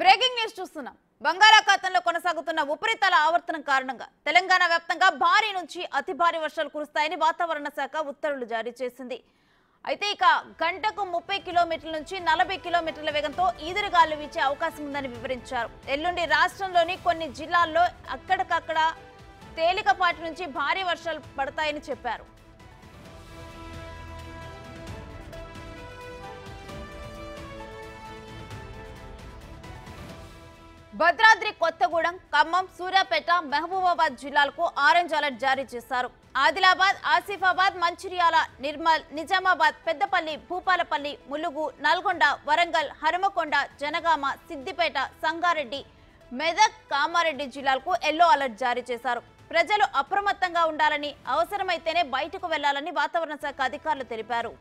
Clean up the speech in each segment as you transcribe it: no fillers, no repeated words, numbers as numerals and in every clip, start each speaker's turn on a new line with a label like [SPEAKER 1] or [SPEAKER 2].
[SPEAKER 1] Breaking news చూస్తున్నాం. బంగాళాఖాతంలో కొనసాగుతున్న ఉపరితల ఆవర్తనం కారణంగా తెలంగాణ వ్యాప్తంగా భారీ నుంచి అతి భారీ వర్షాలు కురుస్తాయని వాతావరణ శాఖ ఉత్తర్వులు జారీ చేసింది. అయితే ఇక గంటకు 30 కిలోమీటర్ల నుంచి 40 కిలోమీటర్ల వేగంతో ఈదురుగాలు వీచే అవకాశం ఉందని వివరించారు. ఎల్లుండి రాష్ట్రంలోని కొన్ని జిల్లాల్లో అక్కడికక్కడ తేలికపాటి నుంచి భారీ వర్షాలు పడతాయని చెప్పారు. భద్రాద్రి, కొత్తగూడెం, ఖమ్మం, సూర్యాపేట, మహబూబాబాద్ జిల్లాలకు ఆరెంజ్ అలర్ట్ జారీ చేశారు. ఆదిలాబాద్, ఆసిఫాబాద్, మంచిర్యాల, నిర్మల్, నిజామాబాద్, పెద్దపల్లి, భూపాలపల్లి, ములుగు, నల్గొండ, వరంగల్, హనుమకొండ, జనగామ, సిద్దిపేట, సంగారెడ్డి, మెదక్, కామారెడ్డి జిల్లాలకు ఎల్లో అలర్ట్ జారీ చేశారు. ప్రజలు అప్రమత్తంగా ఉండాలని, అవసరమైతేనే బయటకు వెళ్లాలని వాతావరణ శాఖ అధికారులు తెలిపారు.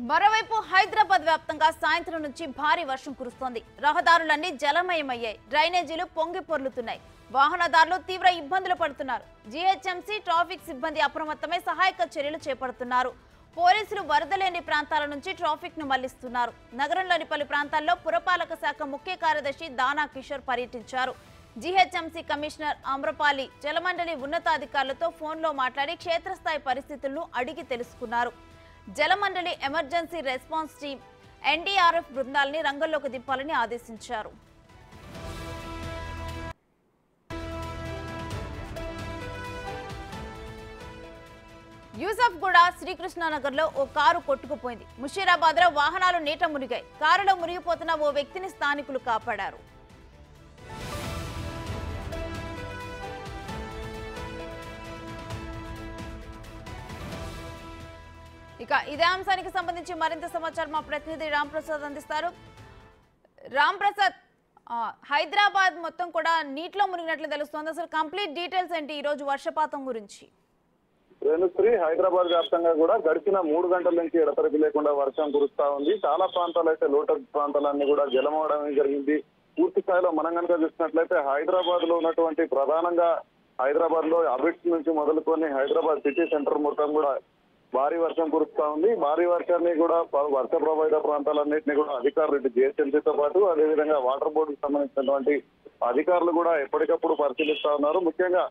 [SPEAKER 1] మరోవైపు హైదరాబాద్ వ్యాప్తంగా సాయంత్రం నుంచి భారీ వర్షం కురుస్తోంది. రహదారులన్నీ జలమయమయ్యాయి. డ్రైనేజీలు పొంగి పొర్లుతున్నాయి. వాహనదారులు తీవ్ర ఇబ్బందులు పడుతున్నారు. జీహెచ్ఎంసీ ట్రాఫిక్ సిబ్బంది అప్రమత్తమై సహాయక చర్యలు చేపడుతున్నారు. పోలీసులు వరద లేని ప్రాంతాల నుంచి ట్రాఫిక్ ను మళ్లిస్తున్నారు. నగరంలోని పలు ప్రాంతాల్లో పురపాలక శాఖ ముఖ్య కార్యదర్శి దానా కిషోర్ పర్యటించారు. జీహెచ్ఎంసీ కమిషనర్ ఆమ్రపాలి జలమండలి ఉన్నతాధికారులతో ఫోన్లో మాట్లాడి క్షేత్రస్థాయి పరిస్థితులను అడిగి తెలుసుకున్నారు. జలమండలి ఎమర్జెన్సీ రెస్పాన్స్ టీం, ఎన్డీఆర్ఎఫ్ బృందాలని రంగంలోకి దింపాలని ఆదేశించారు. యూసఫ్గూడ శ్రీకృష్ణనగర్ లో ఓ కారు కొట్టుకుపోయింది. ముషీరాబాద్ లో వాహనాలు నీట మునిగాయి. కారులో మునిగిపోతున్న ఓ వ్యక్తిని స్థానికులు కాపాడారు. ఇక ఇదే అంశానికి సంబంధించి మరింత సమాచారం మా ప్రతినిధి రామ్ ప్రసాద్ అందిస్తారు. రామ్ ప్రసాద్, హైదరాబాద్ మొత్తం కూడా నీటిలో మునిగినట్లు తెలుస్తోంది. అసలు కంప్లీట్ డీటెయిల్స్ ఏంటి ఈ రోజు వర్షపాతం గురించి?
[SPEAKER 2] రేణుశ్రీ, హైదరాబాద్ వ్యాప్తంగా కూడా గడిచిన 3 గంటల నుంచి ఎడతెరిపి లేకుండా వర్షం కురుస్తా ఉంది. చాలా ప్రాంతాలు అయితే లోతట్టు ప్రాంతాలన్నీ కూడా జలమవడం జరిగింది. పూర్తి స్థాయిలో మనం కనుక చూసినట్లయితే హైదరాబాద్ లో ఉన్నటువంటి ప్రధానంగా హైదరాబాద్ లో అబిడ్స్ నుంచి మొదలుకొని హైదరాబాద్ సిటీ సెంటర్ మొత్తం కూడా భారీ వర్షం కురుస్తా ఉంది. భారీ వర్షాన్ని కూడా వర్ష ప్రభావిత ప్రాంతాలన్నింటినీ కూడా అధికారులు ఇటు జిహెచ్ఎంసీతో పాటు అదేవిధంగా వాటర్ బోర్డుకు సంబంధించినటువంటి అధికారులు కూడా ఎప్పటికప్పుడు పరిశీలిస్తా ఉన్నారు. ముఖ్యంగా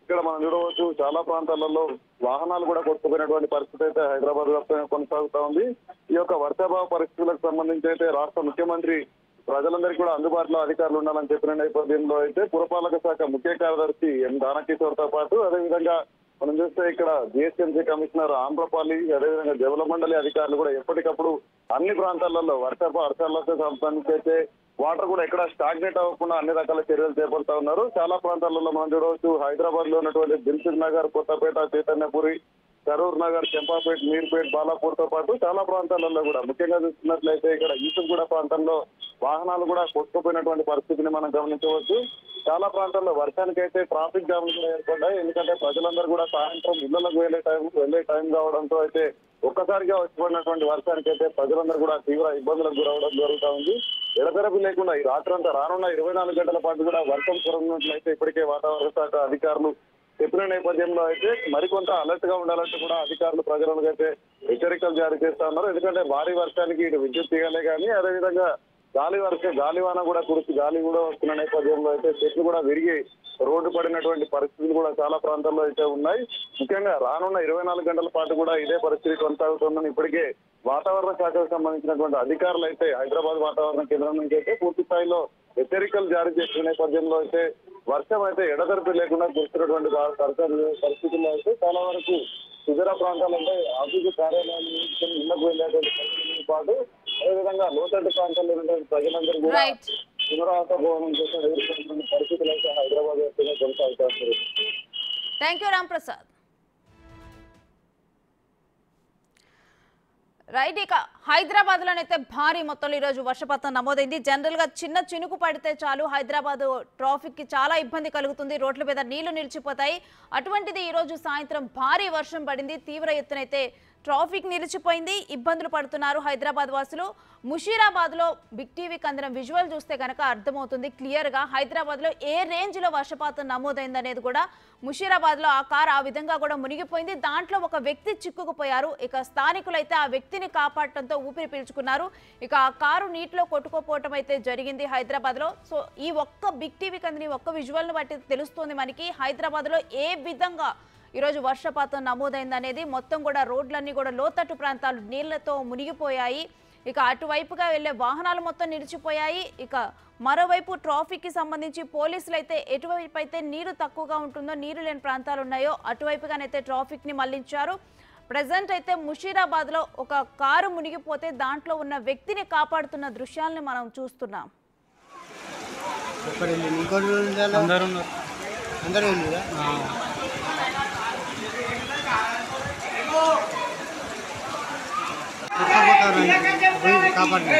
[SPEAKER 2] ఇక్కడ మనం చూడవచ్చు, చాలా ప్రాంతాలలో వాహనాలు కూడా కొట్టుకుపోయినటువంటి పరిస్థితి అయితే హైదరాబాద్ వ్యాప్తంగా కొనసాగుతా ఉంది. ఈ యొక్క వర్షాభావ పరిస్థితులకు సంబంధించి అయితే రాష్ట్ర ముఖ్యమంత్రి ప్రజలందరికీ కూడా అందుబాటులో అధికారులు ఉండాలని చెప్పిన నేపథ్యంలో అయితే పురపాలక శాఖ ముఖ్య కార్యదర్శి ఎం దానకిషోర్ తో పాటు అదేవిధంగా మనం చూస్తే ఇక్కడ జిహెచ్ఎంసీ కమిషనర్ ఆమ్రపాలి అదేవిధంగా జలమండలి అధికారులు కూడా ఎప్పటికప్పుడు అన్ని ప్రాంతాలలో వర్షాలతో సంబంధించి అయితే వాటర్ కూడా ఎక్కడ స్టాగ్నేట్ అవ్వకుండా అన్ని రకాల చర్యలు చేపడుతా ఉన్నారు. చాలా ప్రాంతాలలో మనం చూడవచ్చు, హైదరాబాద్ లో ఉన్నటువంటి దిల్సుఖ్ నగర్, కొత్తపేట, చైతన్యపురి, కరూర్ నగర్, చెంపాపేట్, మీర్పేట్, బాలాపూర్ తో పాటు చాలా ప్రాంతాలలో కూడా ముఖ్యంగా చూస్తున్నట్లయితే ఇక్కడ యూసుఫ్గూడ ప్రాంతంలో వాహనాలు కూడా కొట్టుకుపోయినటువంటి పరిస్థితిని మనం గమనించవచ్చు. చాలా ప్రాంతాల్లో వర్షానికైతే ట్రాఫిక్ జామ్లు కూడా ఏర్పడ్డాయి. ఎందుకంటే ప్రజలందరూ కూడా సాయంత్రం ఇళ్లకు వెళ్లే టైం కావడంతో అయితే ఒక్కసారిగా వచ్చిపడినటువంటి వర్షానికైతే ప్రజలందరూ కూడా తీవ్ర ఇబ్బందులకు గురవడం జరుగుతూ ఉంది. ఎడతెరపి లేకుండా ఈ రాత్రంతా రానున్న 24 గంటల పాటు కూడా వర్షం కురవనున్నట్లయితే ఇప్పటికే వాతావరణ శాఖ అధికారులు చెప్పిన నేపథ్యంలో అయితే మరికొంత అలర్ట్ గా ఉండాలంటూ కూడా అధికారులు ప్రజలకు అయితే హెచ్చరికలు జారీ చేస్తా ఉన్నారు. ఎందుకంటే భారీ వర్షానికి ఇటు విద్యుత్ తీగలే కానీ అదేవిధంగా గాలివాన కూడా కురిసి గాలి కూడా వస్తున్న నేపథ్యంలో అయితే చెట్లు కూడా విరిగి రోడ్డు పడినటువంటి పరిస్థితులు కూడా చాలా ప్రాంతాల్లో అయితే ఉన్నాయి. ముఖ్యంగా రానున్న 24 గంటల పాటు కూడా ఇదే పరిస్థితి కొనసాగుతుందని ఇప్పటికే వాతావరణ శాఖకు సంబంధించినటువంటి అధికారులు అయితే హైదరాబాద్ వాతావరణ కేంద్రం నుంచి అయితే పూర్తి స్థాయిలో హెచ్చరికలు జారీ చేసిన నేపథ్యంలో అయితే వర్షం అయితే ఎడతెరిపి లేకుండా కురుస్తున్నటువంటి పరిస్థితుల్లో అయితే చాలా వరకు సుదూర ప్రాంతాలంటే ఆఫీసు కార్యాలయాలు ఇళ్లకు వెళ్ళేటువంటి పాటు అదేవిధంగా లోతట్టు ప్రాంతాల్లో ఉన్నటువంటి ప్రజలందరూ కూడా పునరావాస భవనం కోసం ఎదుర్కొంటున్న పరిస్థితులు అయితే హైదరాబాద్ వ్యాప్తంగా కొనసాగుతారు.
[SPEAKER 1] Thank you Ram Prasad. Right, ఇక హైదరాబాద్ లోనైతే భారీ మొత్తంలో ఈ రోజు వర్షపాతం నమోదైంది. జనరల్ గా చిన్న చినుకు పడితే చాలు హైదరాబాద్ ట్రాఫిక్ కి చాలా ఇబ్బంది కలుగుతుంది. రోడ్ల మీద నీళ్లు నిలిచిపోతాయి. అటువంటిది ఈ రోజు సాయంత్రం భారీ వర్షం పడింది. తీవ్ర ఎత్తునైతే ట్రాఫిక్ నిలిచిపోయింది, ఇబ్బందులు పడుతున్నారు హైదరాబాద్ వాసులు. ముషీరాబాద్ లో బిగ్ టీవీకి అందిన విజువల్ చూస్తే కనుక అర్థమవుతుంది క్లియర్ గా హైదరాబాద్ లో ఏ రేంజ్ లో వర్షపాతం నమోదైందనేది కూడా. ముషీరాబాద్ లో ఆ కారు ఆ విధంగా కూడా మునిగిపోయింది. దాంట్లో ఒక వ్యక్తి చిక్కుకుపోయారు. ఇక స్థానికులైతే ఆ వ్యక్తిని కాపాడటంతో ఊపిరి పీల్చుకున్నారు. ఇక ఆ కారు నీటిలో కొట్టుకోపోవటం అయితే జరిగింది హైదరాబాద్ లో. సో ఈ ఒక్క బిగ్ టీవీకి అందిన ఒక్క విజువల్ ను బట్టి తెలుస్తోంది మనకి హైదరాబాద్ లో ఏ విధంగా ఈరోజు వర్షపాతం నమోదైందనేది. మొత్తం కూడా రోడ్లన్నీ కూడా లోతట్టు ప్రాంతాలు నీళ్లతో మునిగిపోయాయి. ఇక అటువైపుగా వెళ్లే వాహనాలు మొత్తం నిలిచిపోయాయి. ఇక మరోవైపు ట్రాఫిక్ కి సంబంధించి పోలీసులు అయితే ఎటువైపు అయితే నీరు తక్కువగా ఉంటుందో, నీరు లేని ప్రాంతాలు ఉన్నాయో అటువైపుగానైతే ట్రాఫిక్ ని మళ్లించారు. ప్రజెంట్ అయితే ముషీరాబాద్ లో ఒక కారు మునిగిపోతే దాంట్లో ఉన్న వ్యక్తిని కాపాడుతున్న దృశ్యాలను మనం చూస్తున్నాం.
[SPEAKER 3] కాపాడండి.